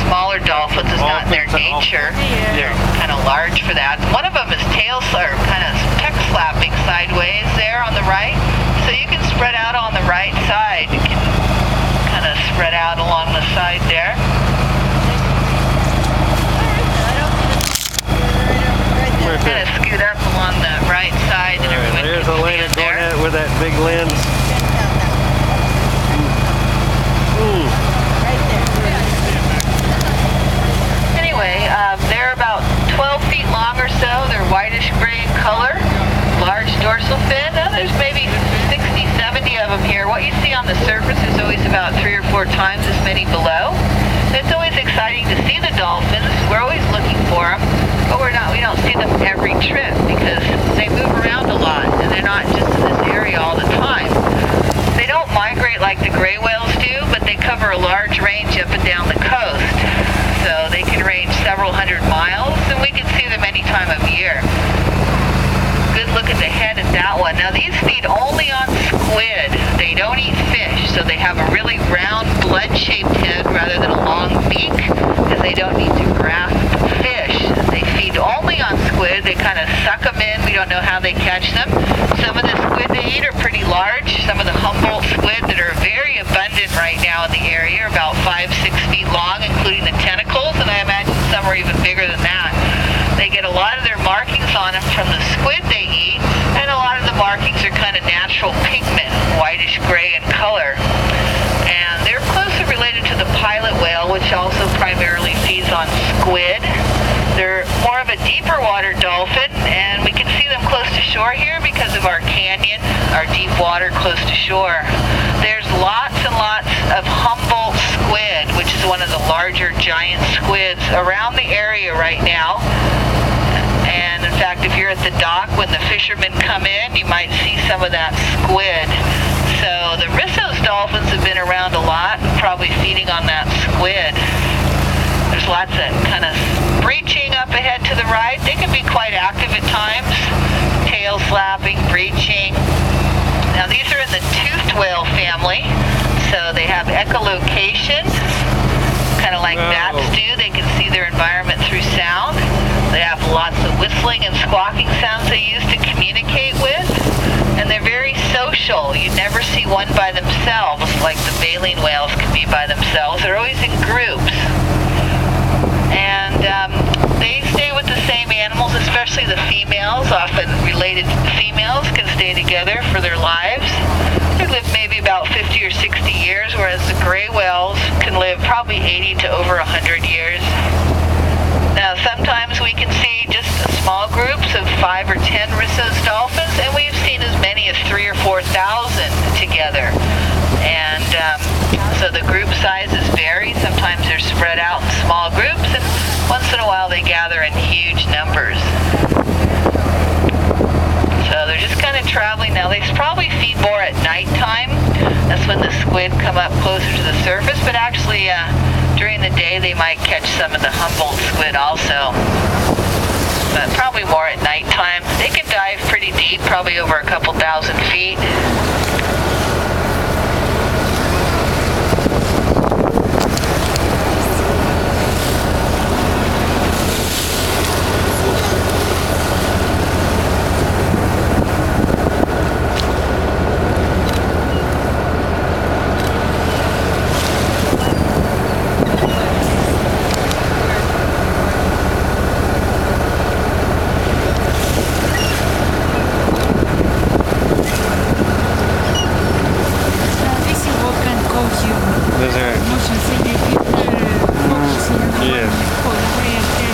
smaller dolphins. It's not in their nature. Yeah. Kind of large for that. One of them is kind of peck slapping sideways there on the right. So you can spread out on the right side. You can kind of spread out along the side there. Kind of scoot up along the right side, and everyone There's can see Elena it going there. at it with that big lens. Anyway, they're about 12 feet long or so. They're whitish gray in color, large dorsal fin. Now there's maybe 60, 70 of them here. What you see on the surface is always about 3 or 4 times as many below. It's always exciting to see the dolphins. We're always looking for them, but we don't see them every trip because they move around a lot and they're not just in this area all the time. They don't migrate like the gray whales do, but they cover a large range up and down the coast. So they can range several hundred miles, and we can see them any time of year. Good look at the head at that one. Now these feed only on squid. They don't eat fish, so they have a really round, blood-shaped head rather than a long beak, because they don't need to grasp fish. They feed only on squid. They kind of suck them in. We don't know how they catch them. Some of the squid they eat are pretty large. Some of the Humboldt squid that are very abundant right now in the area are about 5-6 feet long, including the tentacles, and I imagine some are even bigger than that. They get a lot of their markings on them from the squid they eat, and a lot of the markings are kind of natural pigment, whitish gray in color. And they're closely related to the pilot whale, which also primarily feeds on squid. They're more of a deeper water dolphin, and we can see them close to shore here because of our canyon, our deep water close to shore. There's lots and lots of Humboldt squid, which is one of the larger giant squids around the area right now. And in fact, if you're at the dock when the fishermen come in, you might see some of that squid. So the Rizzo Dolphins have been around a lot, probably feeding on that squid. There's lots of kind of breaching up ahead to the right. They can be quite active at times. Tail slapping, breaching. Now these are in the toothed whale family, so they have echolocation, kind of like bats do. They can see their environment through sound. They have lots of whistling and squawking sounds they use to communicate with. And they're very social. You never see one by themselves like the baleen whales can be by themselves. They're always in groups. And they stay with the same animals, especially the females. Often related females can stay together for their lives. They live maybe about 50 or 60 years, whereas the gray whales can live probably 80 to over 100 years. Now, sometimes we can see just small groups of 5 or 10 Rizzo dolphins, and we've seen as many as 3,000 or 4,000 together. And so the group sizes vary. Sometimes they're spread out in small groups, and once in a while they gather in huge numbers. So they're just kind of traveling. Now, they probably feed more at nighttime. That's when the squid come up closer to the surface, but actually during the day they might catch some of the Humboldt squid also. But probably more at nighttime. They can dive pretty deep, probably over a couple thousand feet. Motion significant focusing on the one before the way